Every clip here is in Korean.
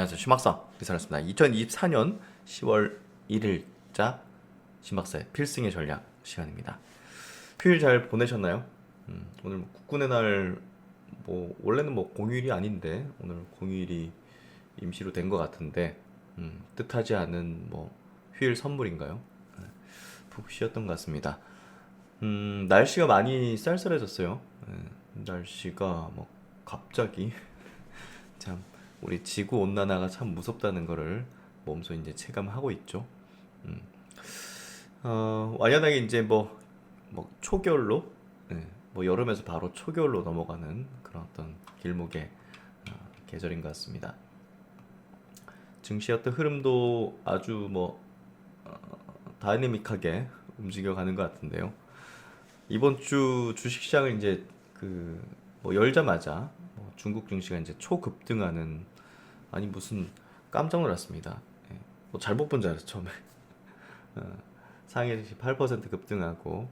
안녕하세요. 심박사 기사였습니다. 2024년 10월 1일자 심박사의 필승의 전략 시간입니다. 휴일 잘 보내셨나요? 오늘 뭐 국군의 날, 뭐 원래는 뭐 공휴일이 아닌데 오늘 공휴일이 임시로 된 것 같은데 뜻하지 않은 뭐 휴일 선물인가요? 푹 쉬었던 것 같습니다. 날씨가 많이 쌀쌀해졌어요. 날씨가 뭐 갑자기 참 우리 지구 온난화가 참 무섭다는 거를 몸소 이제 체감하고 있죠. 음. 완연하게 이제 뭐 초겨울로, 뭐 여름에서 바로 초겨울로 넘어가는 그런 어떤 길목의 계절인 것 같습니다. 증시의 어떤 흐름도 아주 뭐 다이내믹하게 움직여가는 것 같은데요. 이번 주 주식시장을 이제 뭐 열자마자 뭐 중국 증시가 이제 초급등하는, 아니 무슨, 깜짝 놀랐습니다. 예. 뭐 잘못 본 줄 알았어 처음에. 상해 증시 8% 급등하고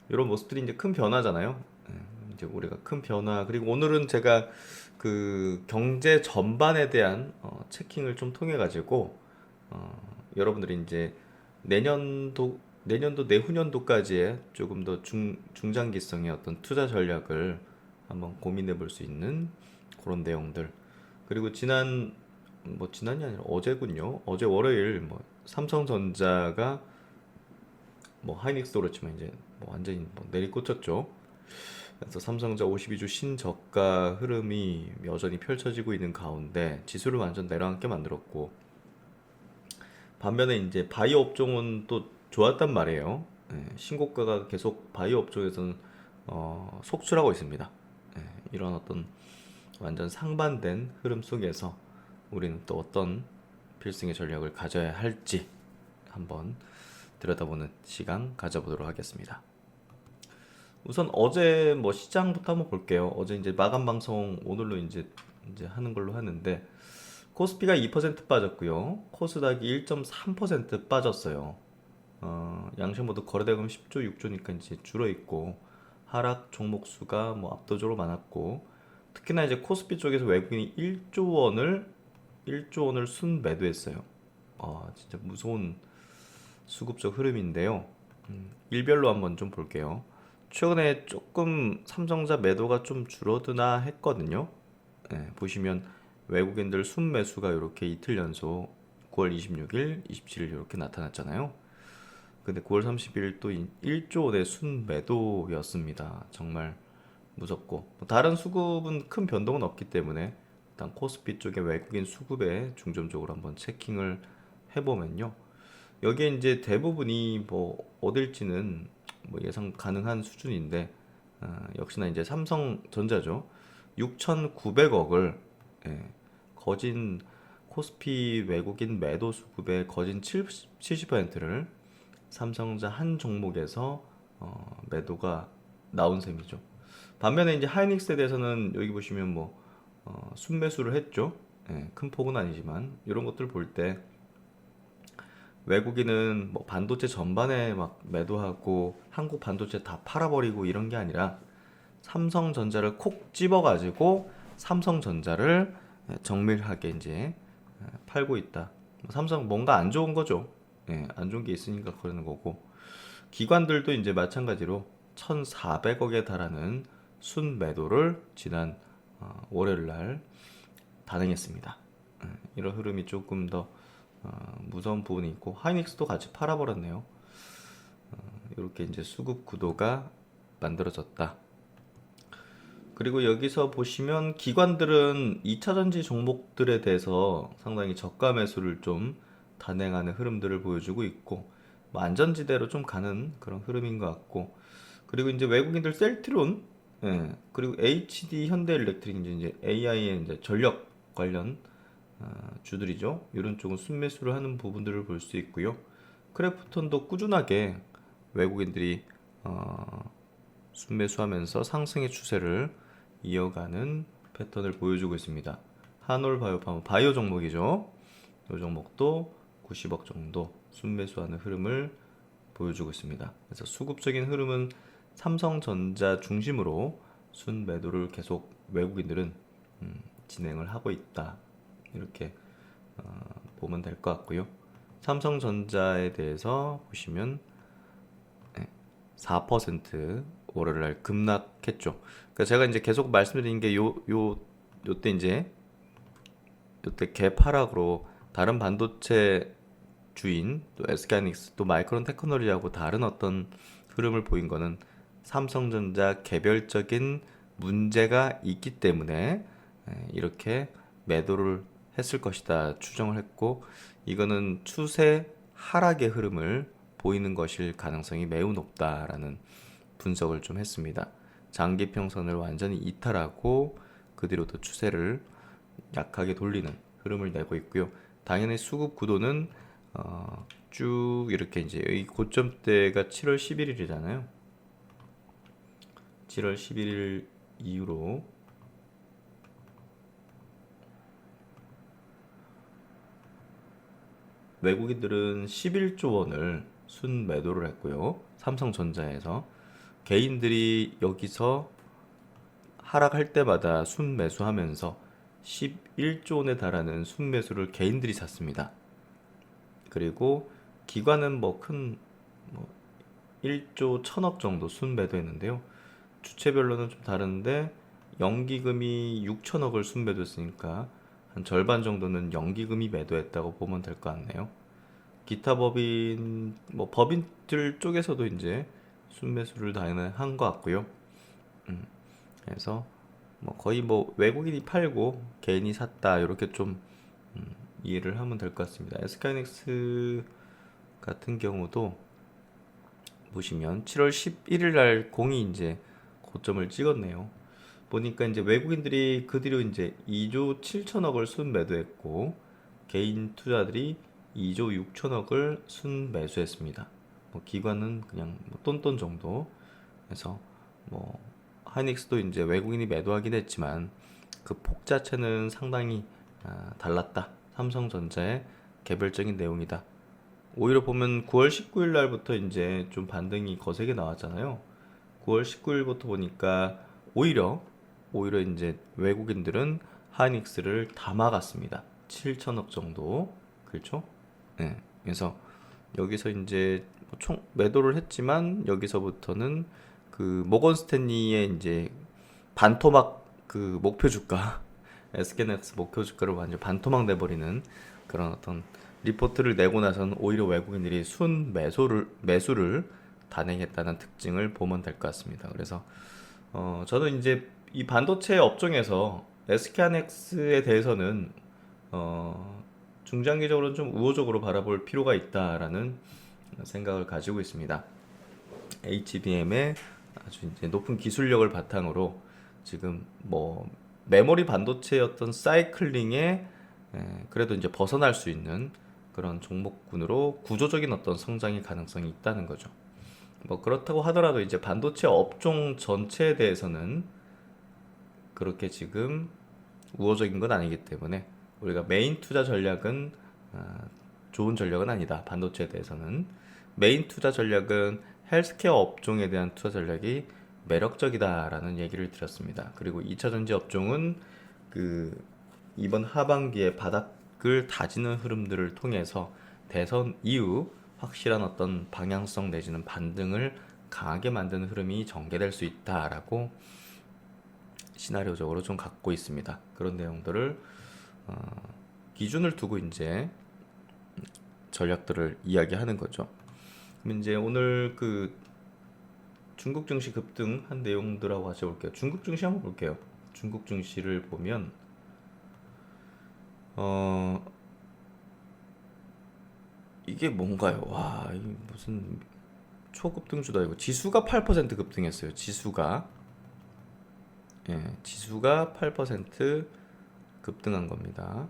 이런 모습들이 이제 큰 변화잖아요. 예. 이제 우리가 큰 변화, 그리고 오늘은 제가 그 경제 전반에 대한 체킹을 좀 통해 가지고 여러분들이 이제 내년도 내후년도까지의 조금 더 중장기성의 어떤 투자 전략을 한번 고민해 볼 수 있는 그런 내용들. 그리고 지난이 아니라 어제군요. 어제 월요일 뭐 삼성전자가 뭐 하이닉스도 그렇지만 이제 뭐 완전히 뭐 내리꽂혔죠. 그래서 삼성전자 52주 신저가 흐름이 여전히 펼쳐지고 있는 가운데 지수를 완전 내려앉게 만들었고, 반면에 이제 바이오 업종은 또 좋았단 말이에요. 신고가가 계속 바이오 업종에서는 속출하고 있습니다. 이런 어떤 완전 상반된 흐름 속에서 우리는 또 어떤 필승의 전략을 가져야 할지 한번 들여다보는 시간 가져보도록 하겠습니다. 우선 어제 뭐 시장부터 한번 볼게요. 어제 이제 마감 방송 오늘로 이제 하는 걸로 하는데, 코스피가 2% 빠졌고요. 코스닥이 1.3% 빠졌어요. 양심 모두 거래대금 10조 6조니까 이제 줄어 있고, 하락 종목 수가 뭐 압도적으로 많았고, 특히나 이제 코스피 쪽에서 외국인이 1조 원을 순 매도했어요. 진짜 무서운 수급적 흐름인데요. 일별로 한번 좀 볼게요. 최근에 조금 삼성전자 매도가 좀 줄어드나 했거든요. 보시면 외국인들 순매수가 이렇게 이틀 연속 9월 26일, 27일 이렇게 나타났잖아요. 근데 9월 30일 또 1조 원의 순매도였습니다. 정말 무섭고, 뭐 다른 수급은 큰 변동은 없기 때문에 일단 코스피 쪽의 외국인 수급에 중점적으로 한번 체킹을 해보면요. 여기에 이제 대부분이 뭐 어딜지는 뭐 예상 가능한 수준인데, 역시나 이제 삼성전자죠. 6,900억을 거진 코스피 외국인 매도 수급의 거진 70%를 삼성전자 한 종목에서 매도가 나온 셈이죠. 반면에 이제 하이닉스에 대해서는 여기 보시면 뭐 순매수를 했죠. 큰 폭은 아니지만 이런 것들 볼 때 외국인은 뭐 반도체 전반에 막 매도하고 한국 반도체 다 팔아버리고 이런 게 아니라 삼성전자를 콕 집어가지고 삼성전자를 정밀하게 이제 팔고 있다. 삼성 뭔가 안 좋은 거죠. 안 좋은 게 있으니까 그러는 거고, 기관들도 이제 마찬가지로 1,400억에 달하는 순매도를 지난 월요일 날 단행했습니다. 이런 흐름이 조금 더 무서운 부분이 있고, 하이닉스도 같이 팔아버렸네요. 이렇게 이제 수급 구도가 만들어졌다. 그리고 여기서 보시면 기관들은 2차전지 종목들에 대해서 상당히 저가 매수를 좀 단행하는 흐름들을 보여주고 있고, 뭐 안전지대로 좀 가는 그런 흐름인 것 같고, 그리고 이제 외국인들 셀트론, 그리고 HD 현대일렉트릭, 이제 AI의 이제 전력 관련 주들이죠. 이런 쪽은 순매수를 하는 부분들을 볼 수 있고요. 크래프톤도 꾸준하게 외국인들이 순매수하면서 상승의 추세를 이어가는 패턴을 보여주고 있습니다. 한올바이오팜 바이오 종목이죠. 이 종목도 90억 정도 순매수하는 흐름을 보여주고 있습니다. 그래서 수급적인 흐름은 삼성전자 중심으로 순매도를 계속 외국인들은 진행을 하고 있다. 이렇게 보면 될 것 같고요. 삼성전자에 대해서 보시면 4% 월요일날 급락했죠. 그러니까 제가 이제 계속 말씀드린 게 요때 이제 요때 갭하락으로 다른 반도체 주인 또 SK하이닉스 또 마이크론 테크놀로지하고 다른 어떤 흐름을 보인 거는 삼성전자 개별적인 문제가 있기 때문에 이렇게 매도를 했을 것이다 추정을 했고, 이거는 추세 하락의 흐름을 보이는 것일 가능성이 매우 높다라는 분석을 좀 했습니다. 장기 평선을 완전히 이탈하고 그 뒤로도 추세를 약하게 돌리는 흐름을 내고 있고요. 당연히 수급 구도는 쭉 이렇게 이제 이 고점대가 7월 11일이잖아요. 7월 11일 이후로 외국인들은 11조 원을 순매도를 했고요. 삼성전자에서 개인들이 여기서 하락할 때마다 순매수하면서 11조 원에 달하는 순매수를 개인들이 샀습니다. 그리고 기관은 뭐 큰 1조 1000억 정도 순매도했는데요. 주체별로는 좀 다른데 연기금이 6천억을 순매도했으니까 한 절반 정도는 연기금이 매도했다고 보면 될 것 같네요. 기타 법인 뭐 법인들 쪽에서도 이제 순매수를 당연히 한 것 같고요. 그래서 뭐 거의 뭐 외국인이 팔고 개인이 샀다 이렇게 좀 이해를 하면 될 것 같습니다. SK하이닉스 같은 경우도 보시면 7월 11일 날 공이 이제 고점을 찍었네요. 보니까 이제 외국인들이 그 뒤로 이제 2조 7천억을 순매도했고 개인 투자들이 2조 6천억을 순매수했습니다. 뭐 기관은 그냥 뭐 똔똔 정도. 그래서 뭐 하이닉스도 이제 외국인이 매도하긴 했지만 그 폭 자체는 상당히 달랐다. 삼성전자의 개별적인 내용이다. 오히려 보면 9월 19일 날부터 이제 좀 반등이 거세게 나왔잖아요. 9월 19일부터 보니까 오히려 이제 외국인들은 하이닉스를 다 막았습니다. 7천억 정도. 그렇죠? 네. 그래서 여기서 이제 총 매도를 했지만 여기서부터는 그 모건 스탠리의 이제 반토막 그 목표 주가 SK하이닉스 목표 주가를 완전 반토막 내버리는 그런 어떤 리포트를 내고 나서는 오히려 외국인들이 매수를 단행했다는 특징을 보면 될 것 같습니다. 그래서 저는 이제 이 반도체 업종에서 SK하이닉스에 대해서는 중장기적으로 좀 우호적으로 바라볼 필요가 있다라는 생각을 가지고 있습니다. HBM의 아주 이제 높은 기술력을 바탕으로 지금 뭐 메모리 반도체의 어떤 사이클링에 그래도 이제 벗어날 수 있는 그런 종목군으로 구조적인 어떤 성장의 가능성이 있다는 거죠. 뭐 그렇다고 하더라도 이제 반도체 업종 전체에 대해서는 그렇게 지금 우호적인 건 아니기 때문에 우리가 메인 투자 전략은 좋은 전략은 아니다. 반도체에 대해서는 메인 투자 전략은 헬스케어 업종에 대한 투자 전략이 매력적이다라는 얘기를 드렸습니다. 그리고 2차전지 업종은 그 이번 하반기에 바닥을 다지는 흐름들을 통해서 대선 이후 확실한 어떤 방향성 내지는 반등을 강하게 만드는 흐름이 전개될 수 있다라고 시나리오적으로 좀 갖고 있습니다. 그런 내용들을 기준을 두고 이제 전략들을 이야기하는 거죠. 그럼 이제 오늘 그 중국 증시 급등한 내용들하고 같이 볼게요. 중국 증시 한번 볼게요. 중국 증시를 보면 이게 뭔가요? 와, 이 무슨 초급등주다 이거. 지수가 8% 급등했어요. 지수가 지수가 8% 급등한 겁니다.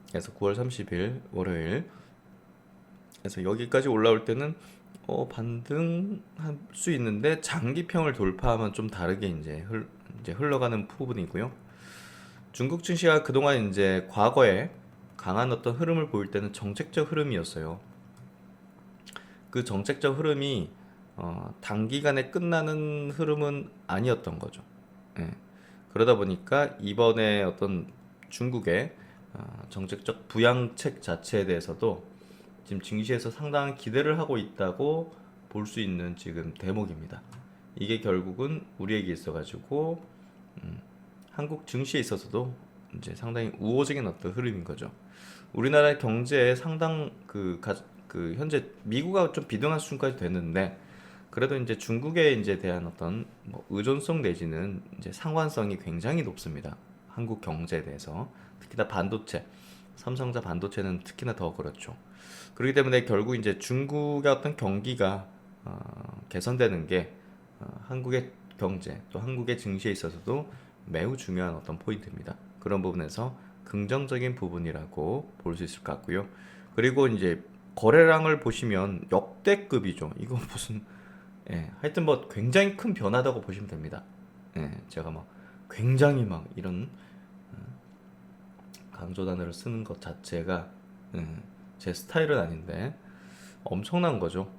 그래서 9월 30일 월요일. 그래서 여기까지 올라올 때는 반등할 수 있는데 장기평을 돌파하면 좀 다르게 이제 흘러가는 부분이고요. 중국 증시가 그동안 이제 과거에 강한 어떤 흐름을 보일 때는 정책적 흐름이었어요. 그 정책적 흐름이 단기간에 끝나는 흐름은 아니었던 거죠. 예. 그러다 보니까 이번에 어떤 중국의 정책적 부양책 자체에 대해서도 지금 증시에서 상당한 기대를 하고 있다고 볼 수 있는 지금 대목입니다. 이게 결국은 우리에게 있어가지고 한국 증시에 있어서도 이제 상당히 우호적인 어떤 흐름인 거죠. 우리나라 경제에 상당 그 현재 미국하고 좀 비등한 수준까지 됐는데 그래도 이제 중국에 이제 대한 어떤 뭐 의존성 내지는 이제 상관성이 굉장히 높습니다. 한국 경제에 대해서 특히나 반도체, 삼성자 반도체는 특히나 더 그렇죠. 그렇기 때문에 결국 이제 중국의 어떤 경기가 개선되는 게 한국의 경제 또 한국의 증시에 있어서도 매우 중요한 어떤 포인트입니다. 그런 부분에서 긍정적인 부분이라고 볼 수 있을 것 같고요. 그리고 이제 거래량을 보시면 역대급이죠. 이거 무슨 하여튼 뭐 굉장히 큰 변화다고 보시면 됩니다. 제가 막 굉장히 막 이런 강조 단어를 쓰는 것 자체가 제 스타일은 아닌데 엄청난 거죠.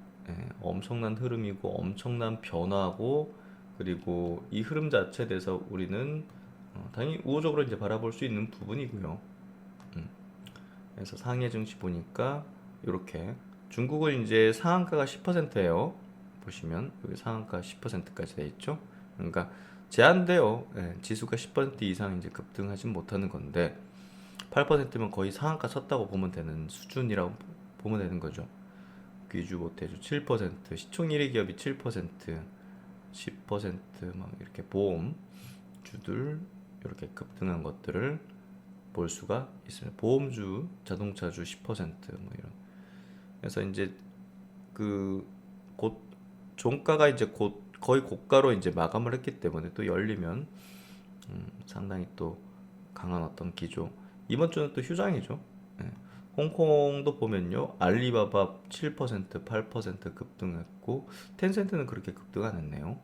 엄청난 흐름이고 엄청난 변화고 그리고 이 흐름 자체에 대해서 우리는 당연히 우호적으로 이제 바라볼 수 있는 부분이고요. 그래서 상해 증시 보니까 이렇게 중국은 이제 상한가가 10%예요. 보시면 여기 상한가 10%까지 돼 있죠. 그러니까 제한돼요. 지수가 10% 이상 이제 급등하진 못하는 건데 8%면 거의 상한가 쳤다고 보면 되는 수준이라고 보면 되는 거죠. 귀주 보태주 7%, 시총일위 기업이 7%, 10%막 이렇게 보험주들 이렇게 급등한 것들을 볼 수가 있습니다. 보험주, 자동차주 10%뭐 이런. 그래서 이제 그 곧 종가가 이제 곧 거의 고가로 이제 마감을 했기 때문에 또 열리면 상당히 또 강한 어떤 기조. 이번 주는 또 휴장이죠. 홍콩도 보면요. 알리바바 7%, 8% 급등했고 텐센트는 그렇게 급등 안 했네요.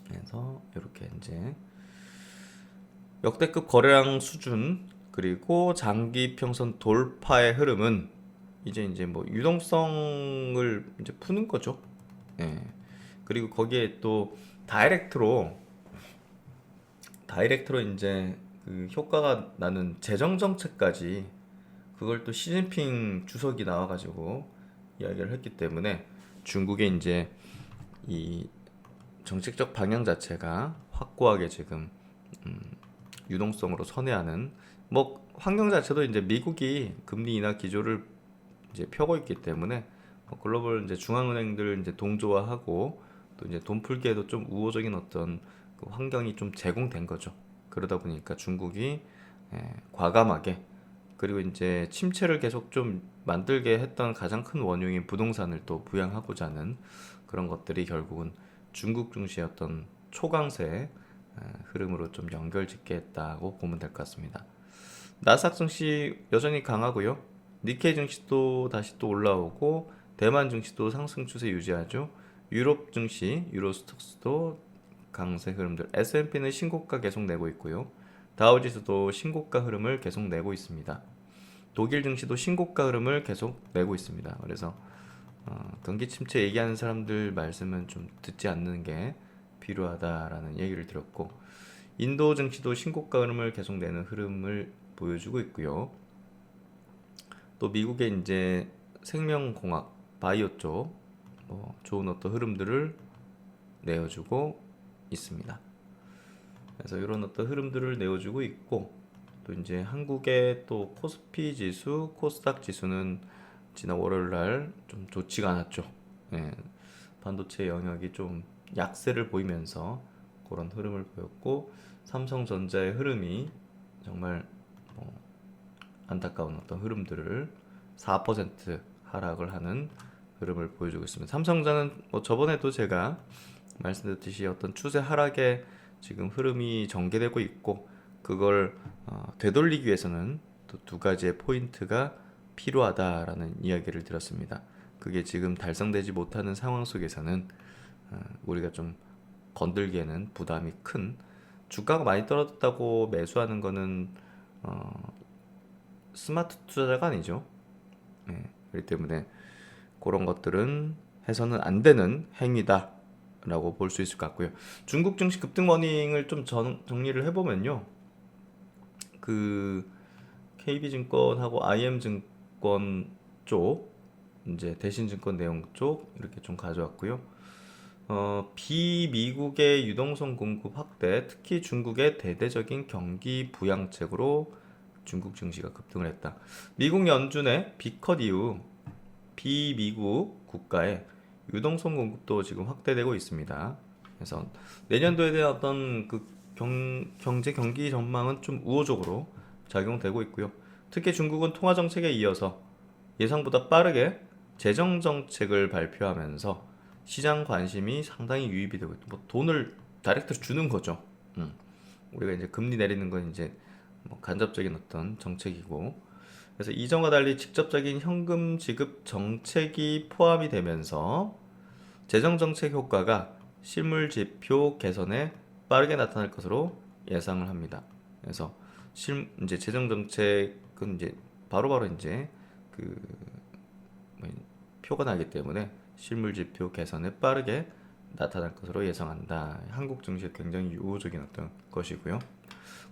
그래서 이렇게 이제 역대급 거래량 수준 그리고 장기 평선 돌파의 흐름은 이제 뭐 유동성을 이제 푸는 거죠. 그리고 거기에 또 다이렉트로 이제 그 효과가 나는 재정 정책까지 그걸 또 시진핑 주석이 나와가지고 이야기를 했기 때문에 중국의 이제 이 정책적 방향 자체가 확고하게 지금 유동성으로 선회하는 뭐 환경 자체도 이제 미국이 금리 인하 기조를 이제 펴고 있기 때문에 뭐 글로벌 이제 중앙은행들 이제 동조화하고 또 이제 돈 풀기에도 좀 우호적인 어떤 그 환경이 좀 제공된 거죠. 그러다 보니까 중국이 과감하게 그리고 이제 침체를 계속 좀 만들게 했던 가장 큰 원흉인 부동산을 또 부양하고자 하는 그런 것들이 결국은 중국 증시의 어떤 초강세 흐름으로 좀 연결짓게 했다고 보면 될 것 같습니다. 나스닥 증시 여전히 강하고요. 니케이 증시도 다시 또 올라오고 대만 증시도 상승 추세 유지하죠. 유럽 증시, 유로스톡스도 강세 흐름들. S&P는 신고가 계속 내고 있고요. 다우지수도 신고가 흐름을 계속 내고 있습니다. 독일 증시도 신고가 흐름을 계속 내고 있습니다. 그래서 경기 침체 얘기하는 사람들 말씀은 좀 듣지 않는 게 필요하다라는 얘기를 들었고 인도 증시도 신고가 흐름을 계속 내는 흐름을 보여주고 있고요. 또 미국의 이제 생명공학, 바이오 쪽 좋은 어떤 흐름들을 내어주고 있습니다. 그래서 이런 어떤 흐름들을 내어주고 있고 또 이제 한국의 또 코스피 지수, 코스닥 지수는 지난 월요일 날 좀 좋지가 않았죠. 반도체 영역이 좀 약세를 보이면서 그런 흐름을 보였고 삼성전자의 흐름이 정말 안타까운 어떤 흐름들을 4% 하락을 하는 흐름을 보여주고 있습니다. 삼성전자는 뭐 저번에도 제가 말씀드렸듯이 어떤 추세 하락의 지금 흐름이 전개되고 있고 그걸 되돌리기 위해서는 또 두 가지의 포인트가 필요하다라는 이야기를 드렸습니다. 그게 지금 달성되지 못하는 상황 속에서는 우리가 좀 건들기에는 부담이 큰 주가가 많이 떨어졌다고 매수하는 거는 스마트 투자자가 아니죠. 그렇기 때문에 그런 것들은 해서는 안 되는 행위다라고 볼 수 있을 것 같고요. 중국 증시 급등 워닝을 좀 정리를 해보면요. 그 KB증권하고 IM증권 쪽, 이제 대신증권 내용 쪽 이렇게 좀 가져왔고요. 비미국의 유동성 공급 확대, 특히 중국의 대대적인 경기 부양책으로 중국 증시가 급등을 했다. 미국 연준의 B컷 이후 비미국 국가의 유동성 공급도 지금 확대되고 있습니다. 그래서 내년도에 대한 어떤 그 경제 경기 전망은 좀 우호적으로 작용되고 있고요. 특히 중국은 통화 정책에 이어서 예상보다 빠르게 재정 정책을 발표하면서 시장 관심이 상당히 유입이 되고 있고, 뭐 돈을 다이렉트로 주는 거죠. 우리가 이제 금리 내리는 건 이제 뭐 간접적인 어떤 정책이고, 그래서 이전과 달리 직접적인 현금 지급 정책이 포함이 되면서 재정 정책 효과가 실물 지표 개선에 빠르게 나타날 것으로 예상을 합니다. 그래서 이제 재정 정책은 이제 바로바로 이제 그 표가 나기 때문에 실물 지표 개선에 빠르게 나타날 것으로 예상한다. 한국 증시에 굉장히 유호적인 어떤 것이고요.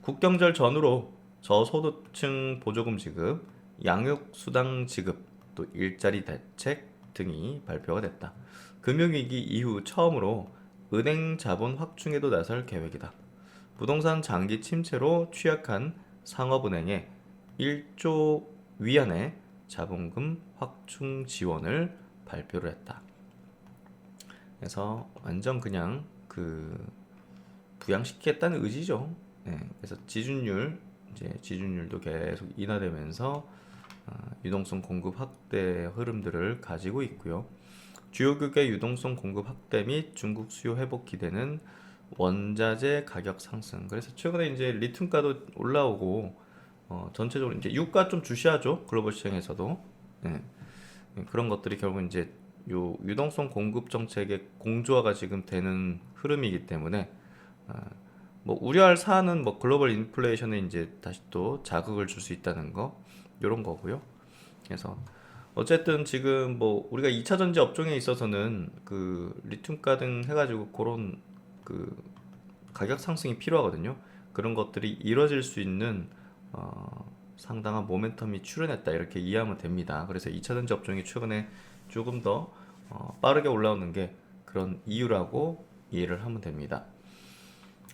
국경절 전후로 저소득층 보조금 지급, 양육수당 지급, 또 일자리 대책 등이 발표가 됐다. 금융위기 이후 처음으로 은행 자본 확충에도 나설 계획이다. 부동산 장기 침체로 취약한 상업은행에 1조 위안의 자본금 확충 지원을 발표를 했다. 그래서 완전 그냥 그 부양시키겠다는 의지죠. 그래서 지준율도 계속 인하되면서 유동성 공급 확대 흐름들을 가지고 있고요. 주요국의 유동성 공급 확대 및 중국 수요 회복 기대는 원자재 가격 상승. 그래서 최근에 이제 리튬가도 올라오고 전체적으로 이제 유가 좀 주시하죠. 글로벌 시장에서도. 그런 것들이 결국 이제 요 유동성 공급 정책의 공조화가 지금 되는 흐름이기 때문에 뭐 우려할 사안은 뭐 글로벌 인플레이션에 이제 다시 또 자극을 줄 수 있다는 거 이런 거고요. 그래서 어쨌든 지금 뭐 우리가 2차 전지 업종에 있어서는 그 리튬가 등 해가지고 그런 그 가격 상승이 필요하거든요. 그런 것들이 이뤄질 수 있는 상당한 모멘텀이 출현했다 이렇게 이해하면 됩니다. 그래서 2차 전지 업종이 최근에 조금 더 빠르게 올라오는 게 그런 이유라고 이해를 하면 됩니다.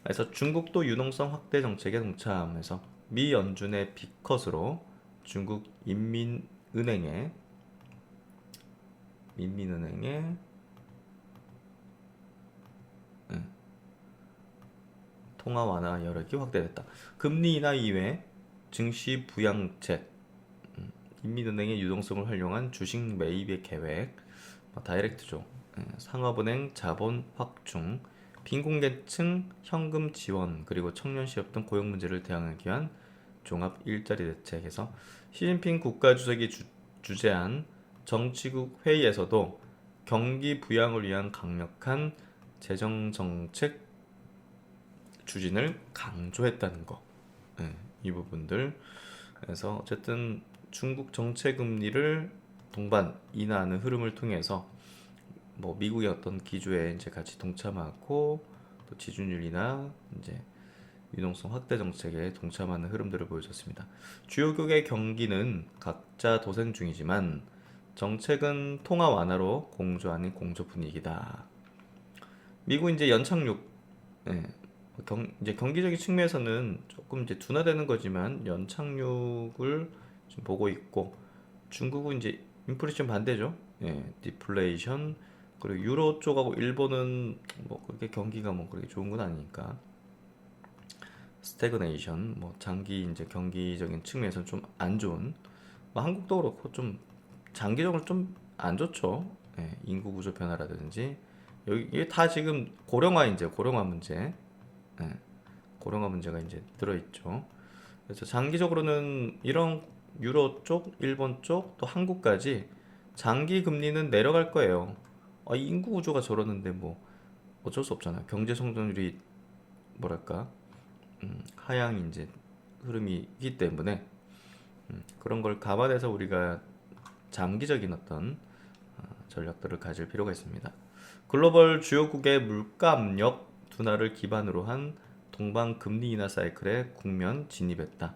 그래서 중국도 유동성 확대 정책에 동참해서 미 연준의 B컷으로 중국 민민은행의 통화 완화 여력이 확대됐다. 금리 인하 이외 증시 부양책, 인민은행의 유동성을 활용한 주식 매입의 계획, 다이렉트죠. 상업은행 자본 확충, 빈곤계층 현금 지원, 그리고 청년 실업 등 고용 문제를 대응하기 위한 종합 일자리 대책에서 시진핑 국가주석이 주재한 정치국 회의에서도 경기 부양을 위한 강력한 재정 정책 추진을 강조했다는 거. 이 부분들. 그래서 어쨌든 중국 정책 금리를 동반 인하하는 흐름을 통해서 뭐 미국의 어떤 기조에 이제 같이 동참하고 또 지준율이나 이제 유동성 확대 정책에 동참하는 흐름들을 보여줬습니다. 주요국의 경기는 각자 도생 중이지만 정책은 통화 완화로 공조 아닌 공조 분위기다. 미국 이제 연착륙, 이제 경기적인 측면에서는 조금 이제 둔화되는 거지만 연착륙을 좀 보고 있고, 중국은 이제 인플레이션 반대죠. 디플레이션. 그리고 유로 쪽하고 일본은 뭐 그렇게 경기가 뭐 그렇게 좋은 건 아니니까 스태그네이션, 뭐 장기 이제 경기적인 측면에서 좀 안 좋은, 뭐 한국도 그렇고 좀 장기적으로 좀 안 좋죠. 인구 구조 변화라든지 여기 이게 다 지금 고령화 문제, 고령화 문제가 이제 들어있죠. 그래서 장기적으로는 이런 유로 쪽, 일본 쪽, 또 한국까지 장기 금리는 내려갈 거예요. 인구 구조가 저러는데 뭐 어쩔 수 없잖아요. 경제 성장률이 뭐랄까 하향 이제 흐름이기 때문에 그런 걸 감안해서 우리가 장기적인 어떤 전략들을 가질 필요가 있습니다. 글로벌 주요국의 물가 압력 둔화를 기반으로 한 동방 금리 인하 사이클에 국면 진입했다.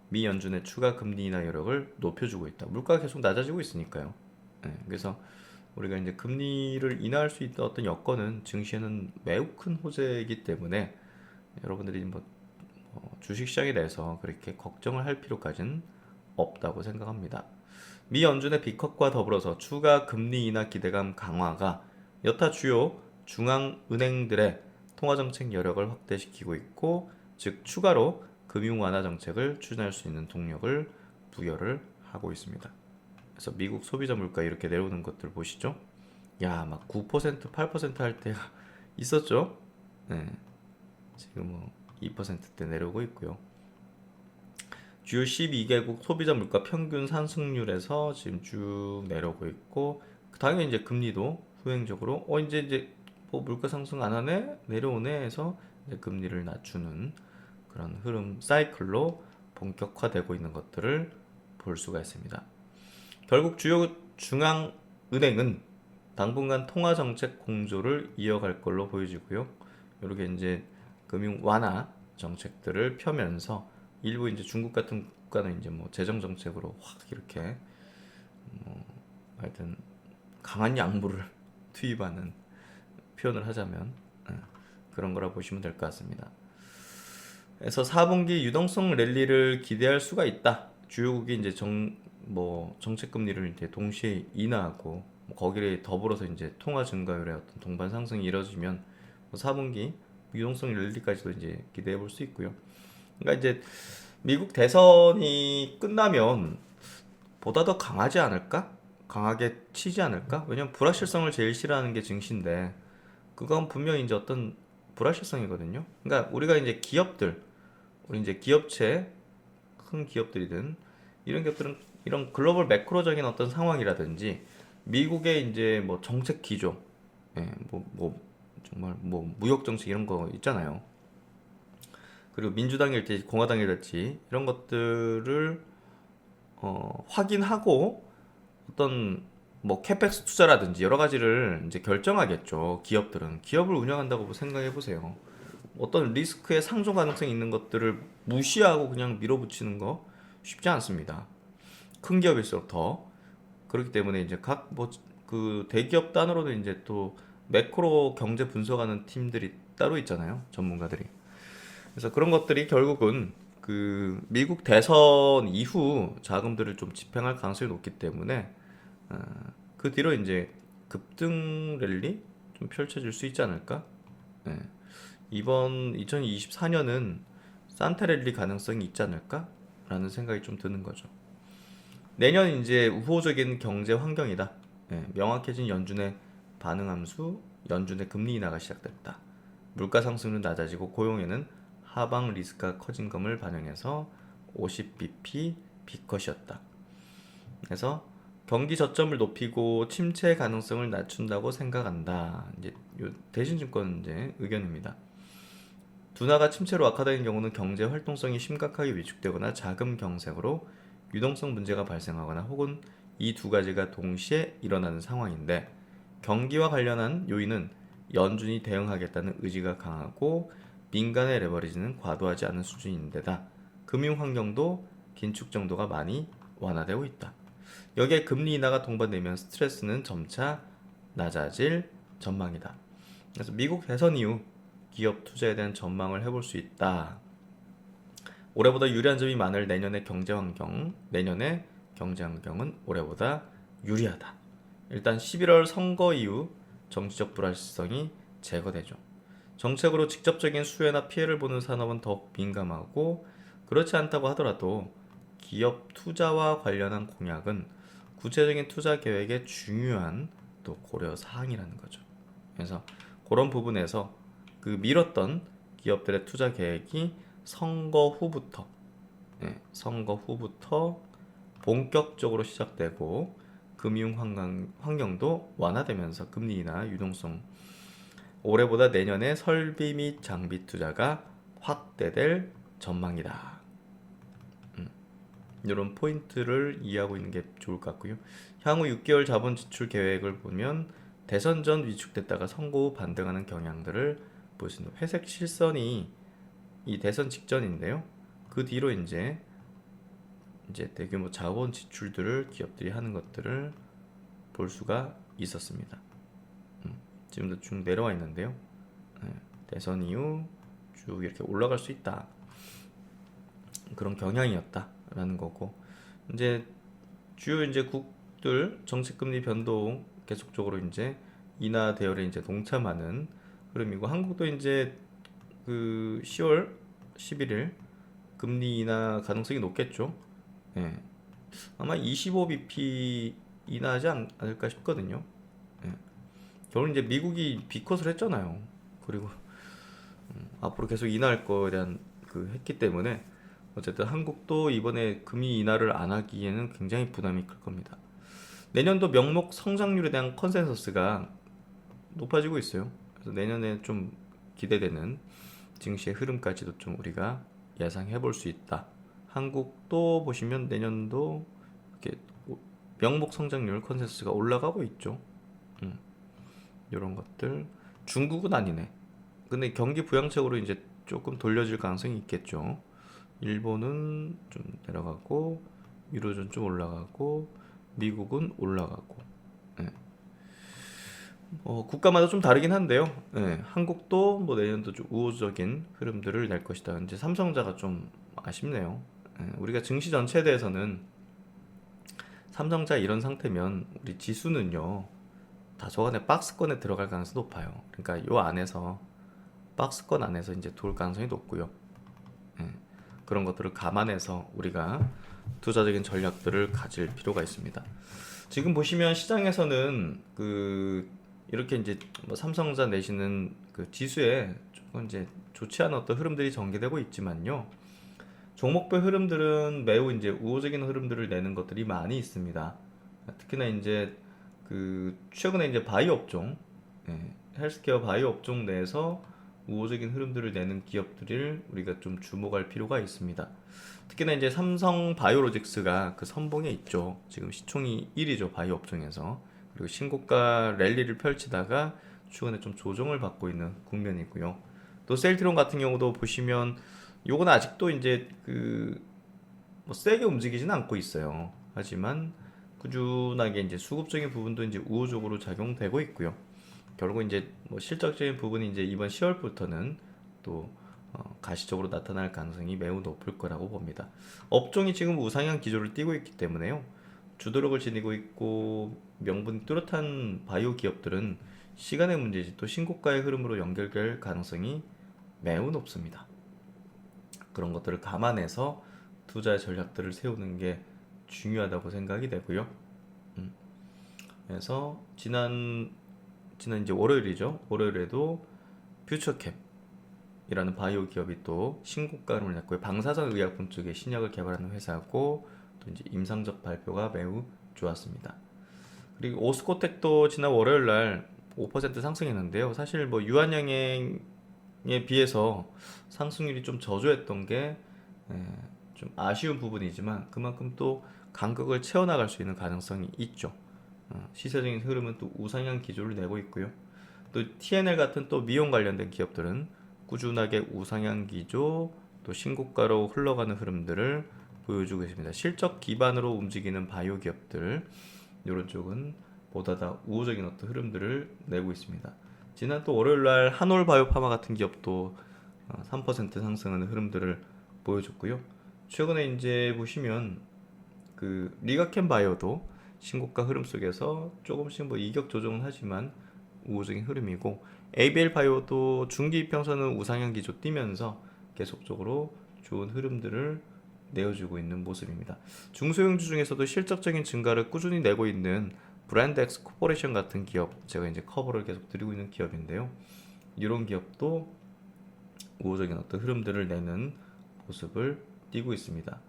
미 연준의 추가 금리 인하 여력을 높여주고 있다. 물가가 계속 낮아지고 있으니까요. 그래서 우리가 이제 금리를 인하할 수 있던 어떤 여건은 증시에는 매우 큰 호재이기 때문에 여러분들이 뭐 주식시장에 대해서 그렇게 걱정을 할 필요까지는 없다고 생각합니다. 미 연준의 빅컷과 더불어서 추가 금리 인하 기대감 강화가 여타 주요 중앙은행들의 통화정책 여력을 확대시키고 있고, 즉 추가로 금융 완화 정책을 추진할 수 있는 동력을 부여를 하고 있습니다. 그래서 미국 소비자 물가 이렇게 내려오는 것들 보시죠. 야, 막 9%, 8%할 때가 있었죠. 네. 지금 뭐 2%대 내려오고 있고요. 주요 12개국 소비자 물가 평균 상승률에서 지금 쭉 내려오고 있고, 당연히 이제 금리도 후행적으로 이제 뭐 물가 상승 안 하네, 내려오네 해서 이제 금리를 낮추는 그런 흐름 사이클로 본격화되고 있는 것들을 볼 수가 있습니다. 결국 주요 중앙은행은 당분간 통화 정책 공조를 이어갈 걸로 보여지고요. 이렇게 이제 금융 완화 정책들을 펴면서 일부 이제 중국 같은 국가는 이제 뭐 재정 정책으로 확 이렇게 하여튼 강한 양부를 투입하는, 표현을 하자면 그런 거라 보시면 될 것 같습니다. 그래서 4분기 유동성 랠리를 기대할 수가 있다. 주요국이 이제 정책 금리를 이제 동시에 인하하고 거기에 더불어서 이제 통화 증가율의 어떤 동반 상승이 이뤄지면 4분기 유동성 랠리까지도 이제 기대해 볼 수 있고요. 그러니까 이제 미국 대선이 끝나면 보다 더 강하지 않을까? 강하게 치지 않을까? 왜냐면 불확실성을 제일 싫어하는 게 증시인데, 그건 분명히 이제 어떤 불확실성이거든요. 그러니까 우리가 이제 우리 이제 기업체, 큰 기업들이든 이런 기업들은 이런 글로벌 매크로적인 어떤 상황이라든지 미국의 이제 뭐 정책 기조, 정말 뭐 무역 정책 이런 거 있잖아요. 그리고 민주당일지 공화당일지 이런 것들을 확인하고 어떤 뭐 캐펙스 투자라든지 여러 가지를 이제 결정하겠죠. 기업을 운영한다고 생각해 보세요. 어떤 리스크의 상존 가능성이 있는 것들을 무시하고 그냥 밀어붙이는 거 쉽지 않습니다. 큰 기업일수록 더 그렇기 때문에 이제 각 뭐 그 대기업 단으로도 이제 또 매크로 경제 분석하는 팀들이 따로 있잖아요. 전문가들이. 그래서 그런 것들이 결국은 그 미국 대선 이후 자금들을 좀 집행할 가능성이 높기 때문에 그 뒤로 이제 급등 랠리 좀 펼쳐질 수 있지 않을까? 예. 이번 2024년은 산타 랠리 가능성이 있지 않을까? 라는 생각이 좀 드는 거죠. 내년 이제 우호적인 경제 환경이다. 명확해진 연준의 반응 함수, 연준의 금리 인하가 시작됐다. 물가 상승률은 낮아지고 고용에는 하방 리스크가 커진 것을 반영해서 50bp 비컷이었다. 그래서 경기 저점을 높이고 침체 가능성을 낮춘다고 생각한다. 이제 대신증권 이제 의견입니다. 둔화가 침체로 악화되는 경우는 경제 활동성이 심각하게 위축되거나 자금 경색으로 유동성 문제가 발생하거나 혹은 이 두 가지가 동시에 일어나는 상황인데, 경기와 관련한 요인은 연준이 대응하겠다는 의지가 강하고 민간의 레버리지는 과도하지 않은 수준인데다 금융 환경도 긴축 정도가 많이 완화되고 있다. 여기에 금리 인하가 동반되면 스트레스는 점차 낮아질 전망이다. 그래서 미국 대선 이후 기업 투자에 대한 전망을 해볼 수 있다. 올해보다 유리한 점이 많을 내년의 경제 환경은 올해보다 유리하다. 일단 11월 선거 이후 정치적 불확실성이 제거되죠. 정책으로 직접적인 수혜나 피해를 보는 산업은 더욱 민감하고, 그렇지 않다고 하더라도 기업 투자와 관련한 공약은 구체적인 투자 계획의 중요한 또 고려 사항이라는 거죠. 그래서 그런 부분에서 그 미뤘던 기업들의 투자 계획이 선거 후부터 본격적으로 시작되고 금융 환경도 완화되면서 금리 인하 유동성, 올해보다 내년에 설비 및 장비 투자가 확대될 전망이다. 이런 포인트를 이해하고 있는 게 좋을 것 같고요. 향후 6개월 자본 지출 계획을 보면 대선 전 위축됐다가 선거 후 반등하는 경향들을 보시는, 회색 실선이 이 대선 직전인데요. 그 뒤로 이제 이제 대규모 자원 지출들을 기업들이 하는 것들을 볼 수가 있었습니다. 지금도 쭉 내려와 있는데요. 대선 이후 쭉 이렇게 올라갈 수 있다. 그런 경향이었다라는 거고, 이제 주요 이제 국들 정책금리 변동 계속적으로 이제 인하 대열에 이제 동참하는 흐름이고, 한국도 이제 그 10월 11일 금리 인하 가능성이 높겠죠. 예. 아마 25bp 인하하지 않을까 싶거든요. 예. 결국 이제 미국이 비컷을 했잖아요. 그리고 앞으로 계속 인하할 거에 대한 그 했기 때문에 어쨌든 한국도 이번에 금리 인하를 안 하기에는 굉장히 부담이 클 겁니다. 내년도 명목 성장률에 대한 컨센서스가 높아지고 있어요. 그래서 내년에 좀 기대되는 증시의 흐름까지도 좀 우리가 예상해 볼 수 있다. 한국도 보시면 내년도 이렇게 명목 성장률 컨센서스가 올라가고 있죠. 이런 것들. 중국은 아니네. 근데 경기 부양책으로 이제 조금 돌려질 가능성이 있겠죠. 일본은 좀 내려가고, 유로존 좀 올라가고, 미국은 올라가고. 예. 국가마다 좀 다르긴 한데요. 예, 한국도 뭐 내년도 좀 우호적인 흐름들을 낼 것이다. 이제 삼성자가 좀 아쉽네요. 예, 우리가 증시 전체에 대해서는 삼성자 이런 상태면 우리 지수는요, 다소간에 박스권에 들어갈 가능성이 높아요. 그러니까 요 안에서 박스권 안에서 이제 돌 가능성이 높고요. 예, 그런 것들을 감안해서 우리가 투자적인 전략들을 가질 필요가 있습니다. 지금 보시면 시장에서는 그 이렇게 이제 뭐 삼성전자 내시는 그 지수에 조금 이제 좋지 않은 어떤 흐름들이 전개되고 있지만요. 종목별 흐름들은 매우 이제 우호적인 흐름들을 내는 것들이 많이 있습니다. 특히나 이제 그 최근에 이제 바이오 업종, 헬스케어 바이오 업종 내에서 우호적인 흐름들을 내는 기업들을 우리가 좀 주목할 필요가 있습니다. 특히나 이제 삼성 바이오로직스가 그 선봉에 있죠. 지금 시총이 1위죠, 바이오 업종에서. 그리고 신고가 랠리를 펼치다가 최근에 좀 조정을 받고 있는 국면이고요. 또 셀트리온 같은 경우도 보시면 요건 아직도 이제 그 뭐 세게 움직이지는 않고 있어요. 하지만 꾸준하게 이제 수급적인 부분도 이제 우호적으로 작용되고 있고요. 결국 이제 뭐 실적적인 부분이 이제 이번 10월부터는 또 가시적으로 나타날 가능성이 매우 높을 거라고 봅니다. 업종이 지금 우상향 기조를 띠고 있기 때문에요. 주도력을 지니고 있고 명분이 뚜렷한 바이오 기업들은 시간의 문제지 또 신고가의 흐름으로 연결될 가능성이 매우 높습니다. 그런 것들을 감안해서 투자의 전략들을 세우는 게 중요하다고 생각이 되고요. 그래서 지난 이제 월요일이죠. 월요일에도 퓨처캡이라는 바이오 기업이 또 신고가를 냈고요. 방사선 의약품 쪽에 신약을 개발하는 회사고 또 이제 임상적 발표가 매우 좋았습니다. 그리고 오스코텍도 지난 월요일 날 5% 상승했는데요. 사실 뭐 유한양행에 비해서 상승률이 좀 저조했던 게 좀 아쉬운 부분이지만 그만큼 또 간극을 채워나갈 수 있는 가능성이 있죠. 시세적인 흐름은 또 우상향 기조를 내고 있고요. 또 TNL 같은 또 미용 관련된 기업들은 꾸준하게 우상향 기조 또 신고가로 흘러가는 흐름들을 보여주고 있습니다. 실적 기반으로 움직이는 바이오 기업들 이런 쪽은 보다 더 우호적인 어떤 흐름들을 내고 있습니다. 지난 또 월요일날 한올바이오파마 같은 기업도 3% 상승하는 흐름들을 보여줬고요. 최근에 이제 보시면 그 리가켄 바이오도 신고가 흐름 속에서 조금씩 뭐 이격 조정은 하지만 우호적인 흐름이고, ABL 바이오도 중기 이평선은 우상향 기조 띄면서 계속적으로 좋은 흐름들을 내어주고 있는 모습입니다. 중소형주 중에서도 실적적인 증가를 꾸준히 내고 있는 브랜드엑스 코퍼레이션 같은 기업, 제가 이제 커버를 계속 드리고 있는 기업인데요. 이런 기업도 우호적인 어떤 흐름들을 내는 모습을 띄고 있습니다.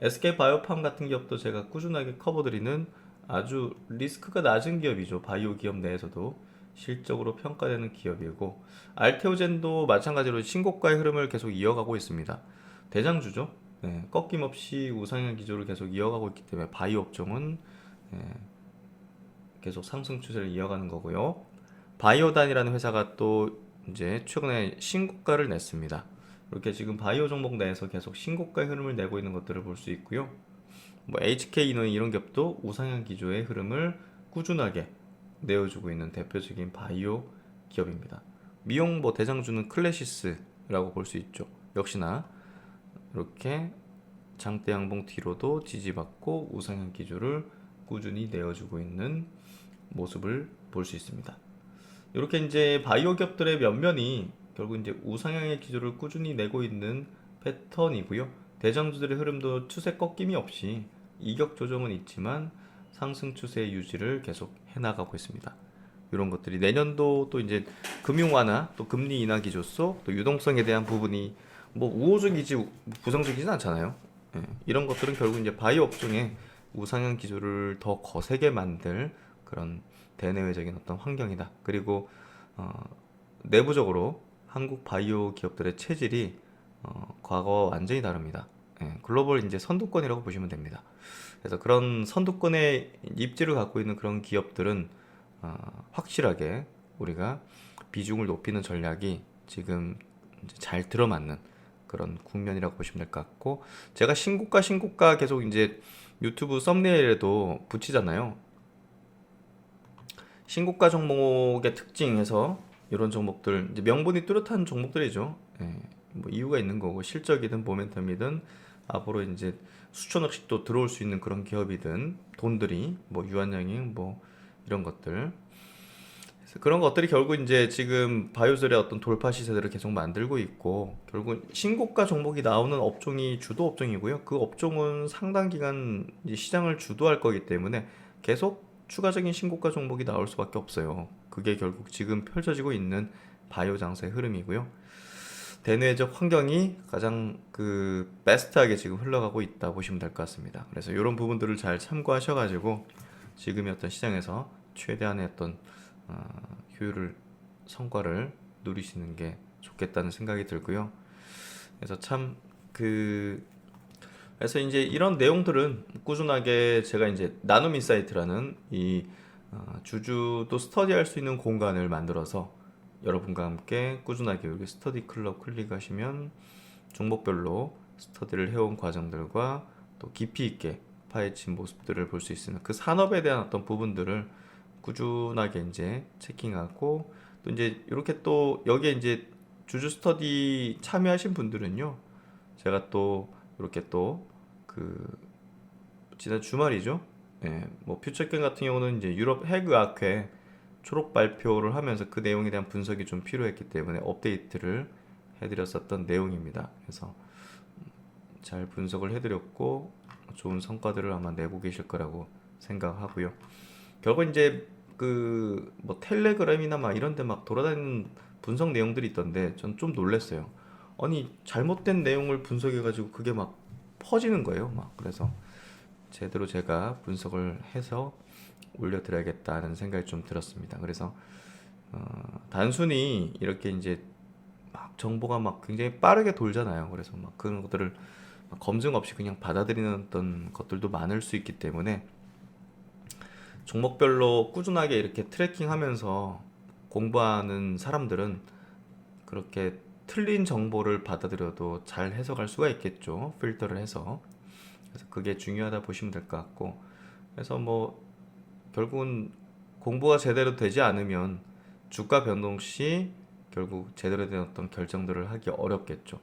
SK바이오팜 같은 기업도 제가 꾸준하게 커버드리는 아주 리스크가 낮은 기업이죠. 바이오 기업 내에서도 실적으로 평가되는 기업이고, 알테오젠도 마찬가지로 신고가의 흐름을 계속 이어가고 있습니다. 대장주죠. 꺾임없이 우상향 기조를 계속 이어가고 있기 때문에 바이오 업종은 계속 상승 추세를 이어가는 거고요. 바이오단이라는 회사가 또 이제 최근에 신고가를 냈습니다. 이렇게 지금 바이오 종목 내에서 계속 신고가의 흐름을 내고 있는 것들을 볼 수 있고요. 뭐 HK이노 이런 기업도 우상향 기조의 흐름을 꾸준하게 내어주고 있는 대표적인 바이오 기업입니다. 미용 뭐 대장주는 클래시스라고 볼 수 있죠. 역시나 이렇게 장대 양봉 뒤로도 지지받고 우상향 기조를 꾸준히 내어주고 있는 모습을 볼 수 있습니다. 이렇게 이제 바이오 기업들의 면면이 결국 이제 우상향의 기조를 꾸준히 내고 있는 패턴이고요. 대장주들의 흐름도 추세 꺾임이 없이 이격 조정은 있지만 상승 추세 유지를 계속 해나가고 있습니다. 이런 것들이 내년도 또 이제 금융 완화, 또 금리 인하 기조 속 또 유동성에 대한 부분이 뭐 우호적이지 부정적이진 않잖아요. 예, 이런 것들은 결국 이제 바이오 업종에 우상향 기조를 더 거세게 만들 그런 대내외적인 어떤 환경이다. 그리고 내부적으로 한국 바이오 기업들의 체질이 과거와 완전히 다릅니다. 예, 글로벌 이제 선두권이라고 보시면 됩니다. 그래서 그런 선두권의 입지를 갖고 있는 그런 기업들은 확실하게 우리가 비중을 높이는 전략이 지금 이제 잘 들어맞는 그런 국면이라고 보시면 될 것 같고, 제가 신고가 계속 이제 유튜브 썸네일에도 붙이잖아요. 신고가 종목의 특징에서 이런 종목들 이제 명분이 뚜렷한 종목들이죠. 예, 뭐 이유가 있는 거고, 실적이든 모멘텀이든 앞으로 이제 수천억씩 또 들어올 수 있는 그런 기업이든 돈들이 뭐 유한양행 뭐 이런 것들, 그래서 그런 것들이 결국 이제 지금 바이오셀의 어떤 돌파 시세들을 계속 만들고 있고, 결국 신고가 종목이 나오는 업종이 주도 업종이고요. 그 업종은 상당 기간 이제 시장을 주도할 거기 때문에 계속 추가적인 신고가 종목이 나올 수밖에 없어요. 그게 결국 지금 펼쳐지고 있는 바이오 장세의 흐름이고요. 대내적 환경이 가장 그 베스트하게 지금 흘러가고 있다 보시면 될 것 같습니다. 그래서 이런 부분들을 잘 참고하셔가지고 지금의 어떤 시장에서 최대한의 어떤 효율을 성과를 누리시는 게 좋겠다는 생각이 들고요. 그래서 그래서 이제 이런 내용들은 꾸준하게 제가 이제 나눔 인사이트라는 이 주주도 스터디할 수 있는 공간을 만들어서 여러분과 함께 꾸준하게 여기 스터디 클럽 클릭하시면 종목별로 스터디를 해온 과정들과 또 깊이 있게 파헤친 모습들을 볼 수 있으면 그 산업에 대한 어떤 부분들을 꾸준하게 이제 체킹하고, 또 이제 이렇게 또 여기에 이제 주주 스터디 참여하신 분들은요, 제가 또 이렇게 또 그 지난 주말이죠. 예, 뭐 퓨처캠 같은 경우는 이제 유럽 핵의학회 초록 발표를 하면서 그 내용에 대한 분석이 좀 필요했기 때문에 업데이트를 해드렸었던 내용입니다. 그래서 잘 분석을 해드렸고 좋은 성과들을 아마 내고 계실 거라고 생각하고요. 결국 이제 그 뭐 텔레그램이나 막 이런 데 막 돌아다니는 분석 내용들이 있던데 전 좀 놀랐어요. 아니 잘못된 내용을 분석해 가지고 그게 막 퍼지는 거예요. 막 그래서 제대로 제가 분석을 해서 올려드려야겠다는 생각이 좀 들었습니다. 그래서 단순히 이렇게 이제 막 정보가 막 굉장히 빠르게 돌잖아요. 그래서 막 그런 것들을 막 검증 없이 그냥 받아들이는 어떤 것들도 많을 수 있기 때문에 종목별로 꾸준하게 이렇게 트래킹하면서 공부하는 사람들은 그렇게 틀린 정보를 받아들여도 잘 해석할 수가 있겠죠. 필터를 해서. 그래서 그게 중요하다 보시면 될 것 같고, 그래서 뭐 결국은 공부가 제대로 되지 않으면 주가 변동 시 결국 제대로 된 어떤 결정들을 하기 어렵겠죠.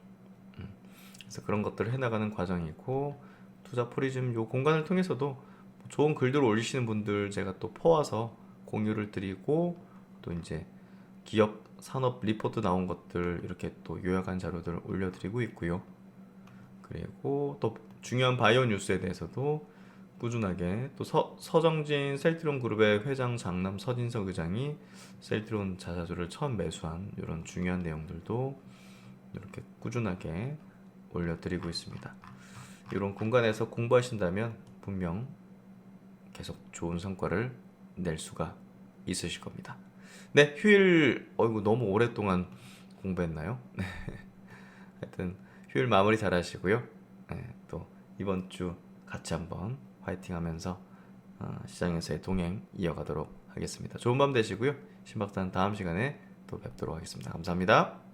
그래서 그런 것들을 해나가는 과정이고, 투자 포리즘 요 공간을 통해서도 좋은 글들을 올리시는 분들 제가 또 퍼와서 공유를 드리고, 또 이제 기업 산업 리포트 나온 것들 이렇게 또 요약한 자료들을 올려드리고 있고요. 그리고 또 중요한 바이오 뉴스에 대해서도 꾸준하게 또 서정진 셀트론 그룹의 회장 장남 서진석 의장이 셀트론 자사주를 처음 매수한 이런 중요한 내용들도 이렇게 꾸준하게 올려드리고 있습니다. 이런 공간에서 공부하신다면 분명 계속 좋은 성과를 낼 수가 있으실 겁니다. 네, 휴일 어이구 너무 오랫동안 공부했나요? 네. 하여튼 휴일 마무리 잘 하시고요. 네, 또 이번 주 같이 한번 화이팅하면서 시장에서의 동행 이어가도록 하겠습니다. 좋은 밤 되시고요. 신박사는 다음 시간에 또 뵙도록 하겠습니다. 감사합니다.